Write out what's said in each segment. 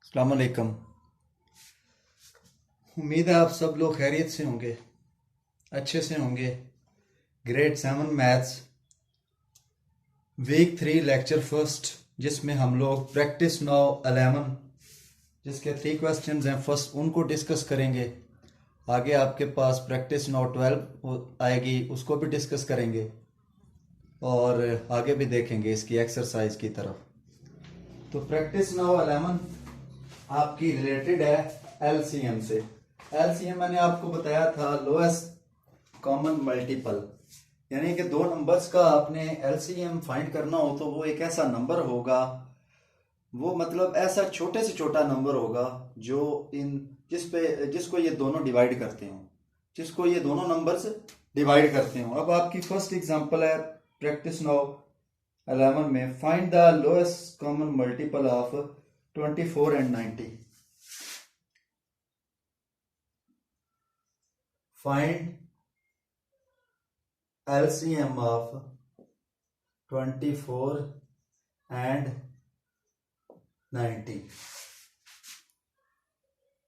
अस्सलाम वालेकुम। उम्मीद है आप सब लोग खैरियत से होंगे, अच्छे से होंगे। Grade 7 maths weak 3 lecture first, जिसमें हम लोग प्रैक्टिस नाउ 11 जिसके 3 क्वेश्चंस हैं फर्स्ट उनको डिस्कस करेंगे। आगे आपके पास प्रैक्टिस नाउ 12 आएगी, उसको भी डिस्कस करेंगे और आगे भी देखेंगे इसकी एक्सरसाइज की तरफ। तो प्रैक्टिस नाउ 11 आपकी रिलेटेड है एलसीएम से। एलसीएम मैंने आपको बताया था लोएस्ट कॉमन मल्टीपल, यानी कि दो नंबर्स का आपने एलसीएम फाइंड करना हो तो वो एक ऐसा नंबर होगा, वो मतलब ऐसा छोटे से छोटा नंबर होगा जो जिसको ये दोनों डिवाइड करते हो, जिसको ये दोनों नंबर्स डिवाइड करते हो। अब आपकी फर्स्ट एग्जांपल है प्रैक्टिस नाउ 11 में, find the lowest common multiple of 24 and 90। Find LCM of 24 and 90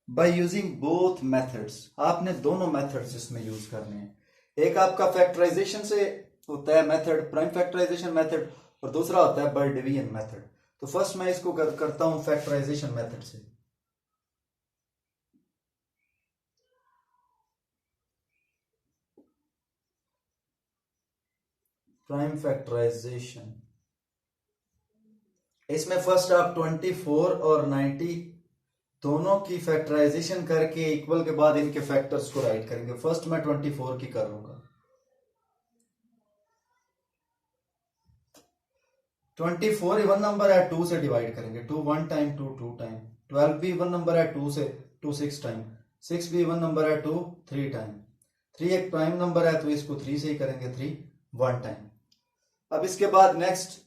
by using both methods। आपने दोनों मेथड्स इसमें यूज करने हैं। एक आपका फैक्टराइजेशन से होता है मेथड, प्राइम फैक्टराइजेशन मेथड, और दूसरा होता है बाय डिवीजन मेथड। तो फर्स्ट मैं इसको करता हूं फैक्टराइजेशन मेथड से। प्राइम फैक्टराइजेशन, इसमें फर्स्ट आप 24 और 90 दोनों की फैक्टराइजेशन करके इक्वल के बाद इनके फैक्टर्स को राइट करेंगे। फर्स्ट मैं 24 की कर लूंगा। 24 इवन नंबर है, 2 से डिवाइड करेंगे। 2 1 टाइम, 2 2 टाइम। 12 भी इवन नंबर है, 2 से 2 6 टाइम। 6 भी इवन नंबर है, 2 3 टाइम। 3 एक प्राइम नंबर है तो इसको 3 से ही करेंगे, 3 1 टाइम। अब इसके बाद नेक्स्ट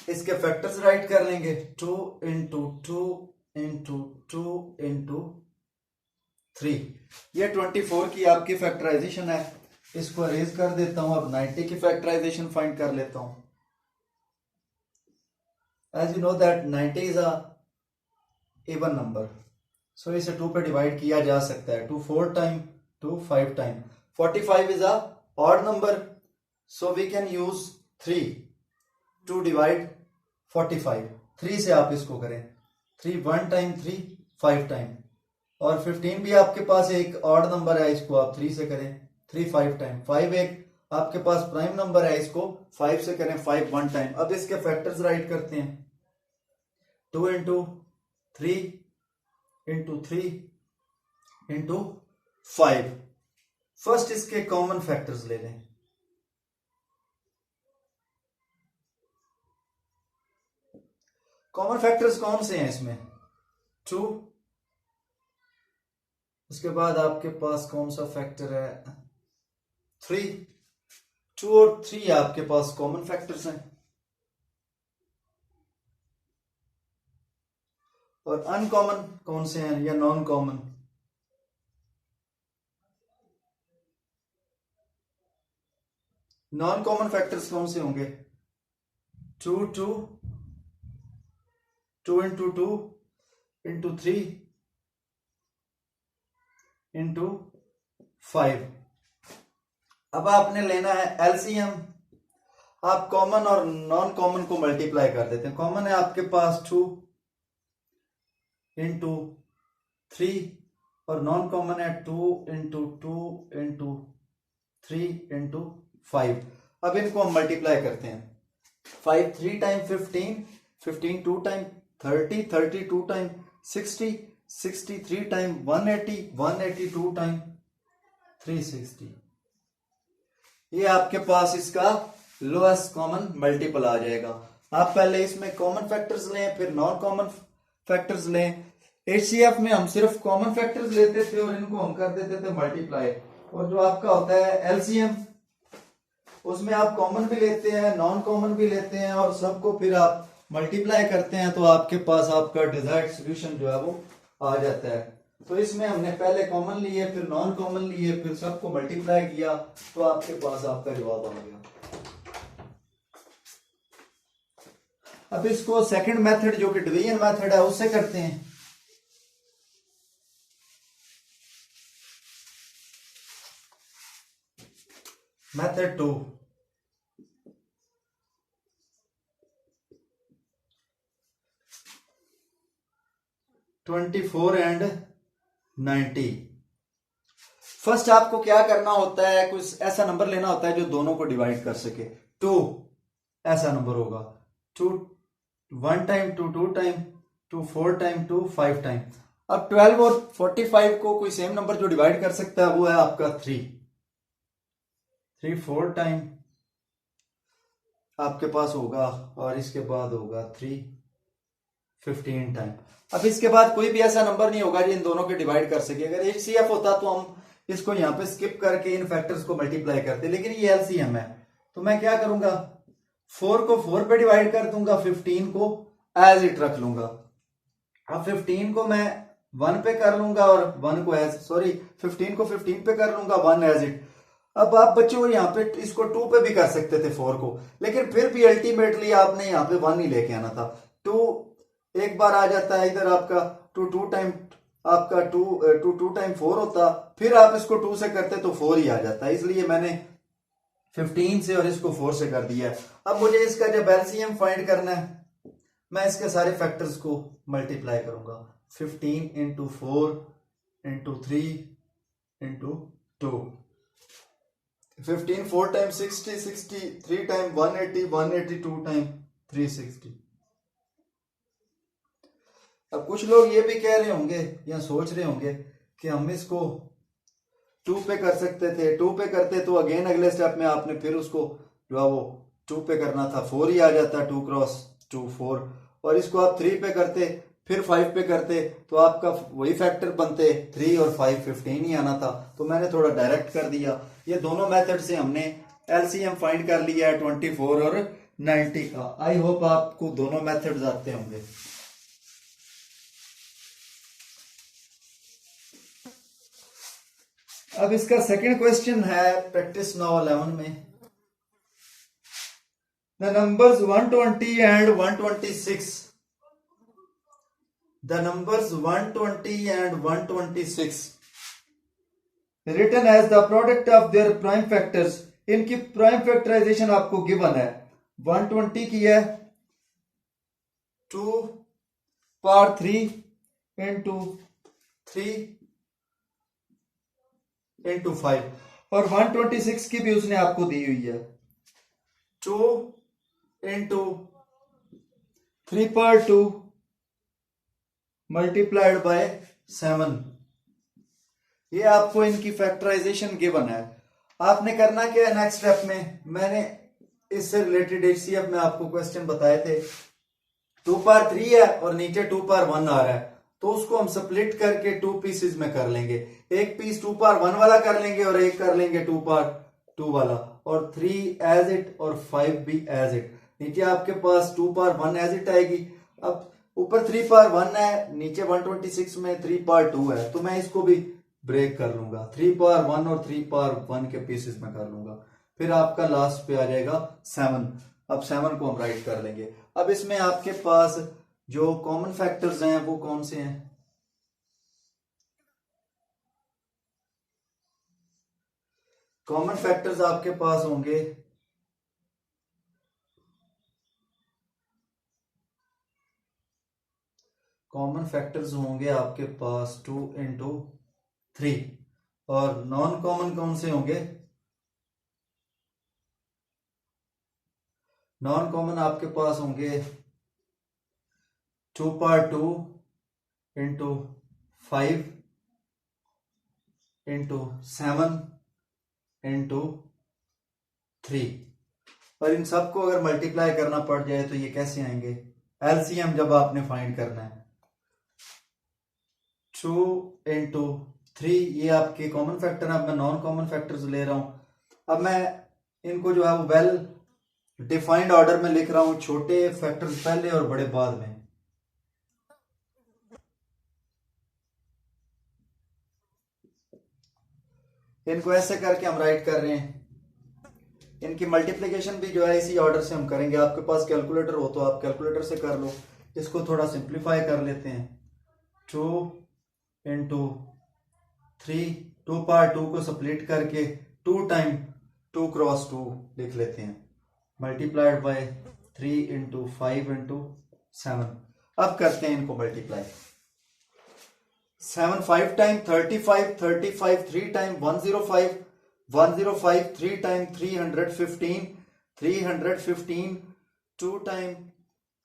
इसके फैक्टर्स राइट कर लेंगे। 2 इंटू 2 इंटू 2 इंटू 3। ये 24 की आपकी फैक्टराइजेशन है, इसको अरेज कर देता हूं। अब 90 की फैक्टराइजेशन फाइंड कर लेता हूं। As you know that 90 is a even number, so इसे 2 पे डिवाइड किया जा सकता है। 2 4 time, 2 5 time. 45 is a odd number, so we can use 3 to divide 45। 3 से आप इसको करें, 3 1 टाइम, 3 5 टाइम। और 15 भी आपके पास एक ऑड नंबर है, इसको आप 3 से करें, 3 5 टाइम। 5 एक आपके पास प्राइम नंबर है, इसको 5 से करें, 5 1 टाइम। अब इसके फैक्टर्स राइट करते हैं। 2 इंटू 3 इंटू 3 इंटू 5। फर्स्ट इसके कॉमन फैक्टर्स ले लें। कॉमन फैक्टर्स कौन से हैं इसमें? 2, उसके बाद आपके पास कौन सा फैक्टर है? 3। 2 और 3 आपके पास कॉमन फैक्टर्स हैं। और अनकॉमन कौन से हैं या non common? Non common factors कौन से होंगे? 2 2 2 इंटू 2 इंटू 3 इंटू 5। अब आपने लेना है एलसीएम। आप कॉमन और नॉन कॉमन को मल्टीप्लाई कर देते हैं। कॉमन है आपके पास 2 इंटू 3 और नॉन कॉमन है 2 इंटू 2 इंटू 3 इंटू 5। अब इनको हम मल्टीप्लाई करते हैं। 5 3 time 15, 15 2 time 30, 30 2 time 60, 60 3 time 180, 180 2 time 360। ये आपके पास इसका लोएस्ट कॉमन मल्टीपल आ जाएगा। आप पहले इसमें कॉमन फैक्टर्स लें, फिर नॉन कॉमन फैक्टर्स लें। एचसीएफ में हम सिर्फ कॉमन फैक्टर्स लेते थे और इनको हम कर देते थे मल्टीप्लाई। और जो आपका होता है एलसीएम, उसमें आप कॉमन भी लेते हैं, नॉन कॉमन भी लेते हैं और सबको फिर आप मल्टीप्लाई करते हैं तो आपके पास आपका डिजायर्ड सॉल्यूशन जो है वो आ जाता है। तो इसमें हमने पहले कॉमन लिए, फिर नॉन कॉमन लिए, फिर सबको मल्टीप्लाई किया तो आपके पास आपका जवाब आ गया। अब इसको सेकंड मेथड जो कि डिवीजन मेथड है उससे करते हैं। Method 2, 24 and 90। फर्स्ट आपको क्या करना होता है, कुछ ऐसा नंबर लेना होता है जो दोनों को डिवाइड कर सके। 2 ऐसा नंबर होगा, 2 1 टाइम, 2 2 टाइम, 2 4 टाइम, 2 5 टाइम। अब 12 और 45 को कोई सेम नंबर जो डिवाइड कर सकता है वो है आपका 3 4 टाइम आपके पास होगा, और इसके बाद होगा 3 15 टाइम। अब इसके बाद कोई भी ऐसा नंबर नहीं होगा जो इन दोनों के डिवाइड कर सके। अगर HCF होता तो हम इसको यहां पे स्किप करके इन फैक्टर्स को मल्टीप्लाई करते, लेकिन ये LCM है तो मैं क्या करूंगा, 4 को 4 पे डिवाइड कर दूंगा, 15 को एज इट रख लूंगा। अब 15 को मैं 1 पे कर लूंगा और 1 को एज 15 को 15 पे कर लूंगा, 1 एज इट। अब आप बच्चों यहाँ पे इसको 2 पे भी कर सकते थे 4 को, लेकिन फिर भी अल्टीमेटली आपने यहाँ पे 1 ही लेके आना था। 2 एक बार आ जाता है इधर आपका 2 2 टाइम, आपका 2 टाइम 4 होता, फिर आप इसको 2 से करते तो 4 ही आ जाता है, इसलिए मैंने 15 से और इसको 4 से कर दिया है। अब मुझे इसका जब LCM फाइंड करना है, मैं इसके सारे फैक्टर्स को मल्टीप्लाई करूंगा। 15 into 4 into 3 into 2, 15 4 time 60, 60 3 time 180, 180 2 time 360। अब कुछ लोग ये भी कह रहे होंगे या सोच रहे होंगे कि हम इसको 2 पे कर सकते थे, 2 पे करते तो अगेन अगले स्टेप में आपने फिर उसको जो है वो 2 पे करना था, 4 ही आ जाता, 2 क्रॉस 2 4, और इसको आप 3 पे करते फिर 5 पे करते तो आपका वही फैक्टर बनते, 3 और 5 15 ही आना था। तो मैंने थोड़ा डायरेक्ट कर दिया। ये दोनों मेथड से हमने LCM फाइंड कर लिया है 24 और 90 का। आई होप आपको दोनों मेथड्स आते होंगे। अब इसका सेकंड क्वेश्चन है प्रैक्टिस नाउ 11 में, the numbers 120 and 126, the numbers 120 and 126 written as the product of their prime factors. इनकी प्राइम फैक्टराइजेशन आपको गिवन है। 120 की है 2 पावर 3 इंटू 3 इंटू 5, और 126 की भी उसने आपको दी हुई है 2 इंटू 3 पावर 2 मल्टीप्लाइड बाय 7। ये आपको इनकी फैक्टराइजेशन गिवन है। आपने करना क्या है नेक्स्ट स्टेप में, मैंने इससे रिलेटेड HCF में आपको क्वेश्चन बताए थे। 2 पावर 3 है और नीचे 2 पावर 1 आ रहा है, तो उसको हम स्प्लिट करके 2 पीसेस में कर लेंगे। एक पीस 2 पावर 1 वाला कर लेंगे और एक कर लेंगे 2 पावर 2 वाला, और 3 एज इट और 5 भी एज इट। नीचे आपके पास 2 पावर 1 एज इट आएगी। अब ऊपर 3 पावर 1 है, नीचे 126 में 3 पावर 2 है, तो मैं इसको भी ब्रेक कर लूंगा, 3 पावर 1 और 3 पावर 1 के पीसेस में कर लूंगा। फिर आपका लास्ट पे आ जाएगा 7। अब 7 को हम राइट कर लेंगे। अब इसमें आपके पास जो कॉमन फैक्टर्स हैं वो कौन से हैं, कॉमन फैक्टर्स आपके पास होंगे आपके पास 2 इंटू 3, और नॉन कॉमन कौन से होंगे, नॉन कॉमन आपके पास होंगे 2 पावर 2 इंटू 5 इंटू 7 इंटू 3, और इन सबको अगर मल्टीप्लाई करना पड़ जाए तो ये कैसे आएंगे, LCM जब आपने फाइंड करना है 2 इंटू 3, ये आपके कॉमन फैक्टर है। अब मैं नॉन कॉमन फैक्टर्स ले रहा हूं। अब मैं इनको जो है वो वेल डिफाइंड ऑर्डर में लिख रहा हूं, छोटे फैक्टर्स पहले और बड़े बाद में। इनको ऐसे करके हम राइट कर रहे हैं इनकी मल्टीप्लिकेशन भी जो है इसी ऑर्डर से हम करेंगे। आपके पास कैलकुलेटर हो तो आप कैलकुलेटर से कर लो। इसको थोड़ा सिंप्लीफाई कर लेते हैं। 2 इंटू 3, 2 पार 2 को स्प्लिट करके 2 टाइम 2 क्रॉस 2 लिख लेते हैं, मल्टीप्लाइड बाय 3 इंटू 5 इंटू 7। अब करते हैं इनको multiply. 7 5 time 35, 35 3 time 105, 105 3 time 315, 315 2 time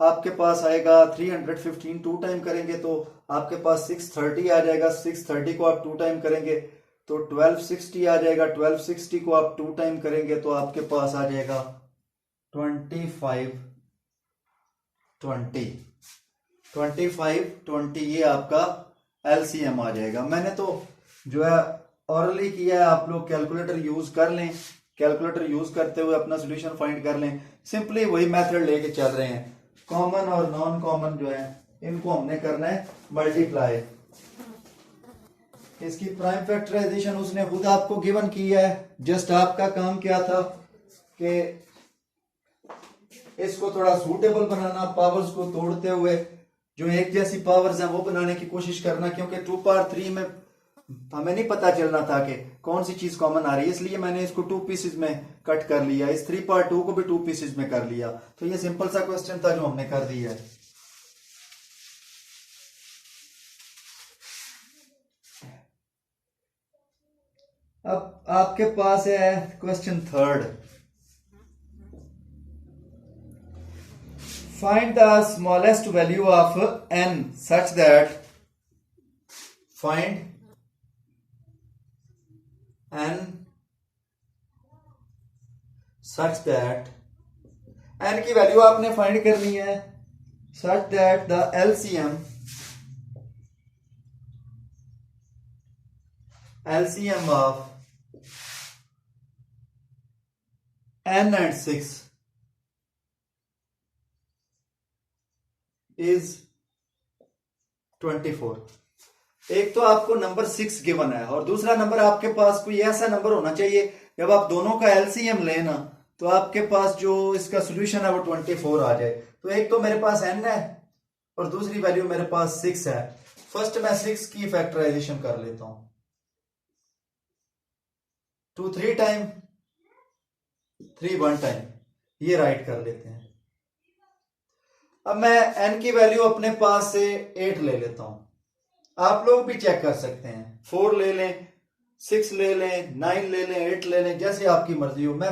आपके पास आएगा 315 2 टाइम करेंगे तो आपके पास 630 आ जाएगा। 630 को आप 2 टाइम करेंगे तो 1260 आ जाएगा। 1260 को आप 2 टाइम करेंगे तो आपके पास आ जाएगा 25 20। 25 20 ये आपका एलसीएम आ जाएगा। मैंने तो जो है ऑरली किया है, आप लोग कैलकुलेटर यूज कर लें। कैलकुलेटर यूज करते हुए अपना सोल्यूशन फाइंड कर लें। सिंपली वही मेथड लेके चल रहे हैं। कॉमन और नॉन कॉमन जो है इनको हमने करना है मल्टीप्लाई। इसकी प्राइम फैक्टराइजेशन उसने खुद आपको गिवन किया है। जस्ट आपका काम क्या था कि इसको थोड़ा सूटेबल बनाना, पावर्स को तोड़ते हुए जो एक जैसी पावर्स हैं वो बनाने की कोशिश करना, क्योंकि 2 पावर 3 में हमें नहीं पता चलना था कि कौन सी चीज कॉमन आ रही है, इसलिए मैंने इसको 2 पीसेस में कट कर लिया। इस 3 पावर 2 को भी 2 पीसेस में कर लिया। तो ये सिंपल सा क्वेश्चन था जो हमने कर दिया है। अब आपके पास है question third. Find the smallest value of n such that find n such that n की वैल्यू आपने फाइंड करनी है such that the LCM of n and 6 is 24। एक तो आपको नंबर 6 गिवन है और दूसरा नंबर आपके पास कोई ऐसा नंबर होना चाहिए जब आप दोनों का एलसीएम लेना तो आपके पास जो इसका सॉल्यूशन है वो 24 आ जाए। तो एक तो मेरे पास n है और दूसरी वैल्यू मेरे पास 6 है। फर्स्ट मैं 6 की फैक्टराइजेशन कर लेता हूं। 2 3 टाइम 3 1 टाइम, ये राइट कर लेते हैं। अब मैं n की वैल्यू अपने पास से 8 ले लेता हूं। आप लोग भी चेक कर सकते हैं, 4 ले लें, 6 ले लें, 9 ले लें, 8 ले लें, जैसे आपकी मर्जी हो। मैं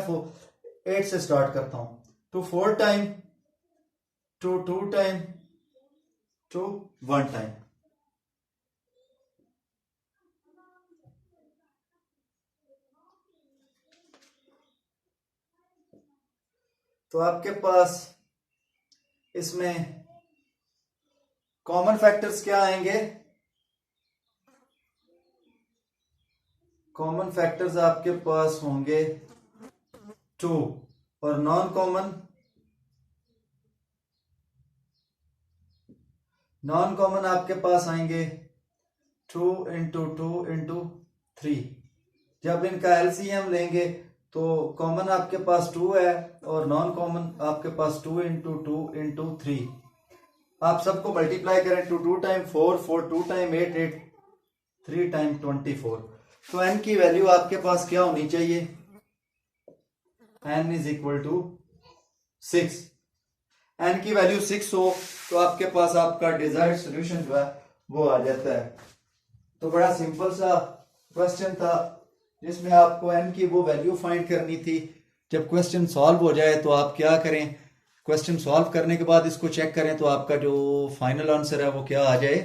8 से स्टार्ट करता हूं। तो 4 टाइम 2 2 टाइम 2 1 टाइम। तो आपके पास इसमें कॉमन फैक्टर्स क्या आएंगे? कॉमन फैक्टर्स आपके पास होंगे 2 और नॉन कॉमन आपके पास आएंगे 2 इंटू 2 इंटू 3। जब इनका एलसीएम लेंगे तो कॉमन आपके पास 2 है और नॉन कॉमन आपके पास 2 इंटू 2 इंटू 3। आप सबको मल्टीप्लाई करें 2 2 टाइम 4 4 2 टाइम 8 8 3 टाइम 24। तो n की वैल्यू आपके पास क्या होनी चाहिए? n is equal to 6। n की वैल्यू 6 हो तो आपके पास आपका डिजायर्ड सॉल्यूशन जो है वो आ जाता है। तो बड़ा सिंपल सा क्वेश्चन था जिसमें आपको n की वो वैल्यू फाइंड करनी थी। जब क्वेश्चन सॉल्व हो जाए तो आप क्या करें, क्वेश्चन सॉल्व करने के बाद इसको चेक करें तो आपका जो फाइनल आंसर है वो क्या आ जाए।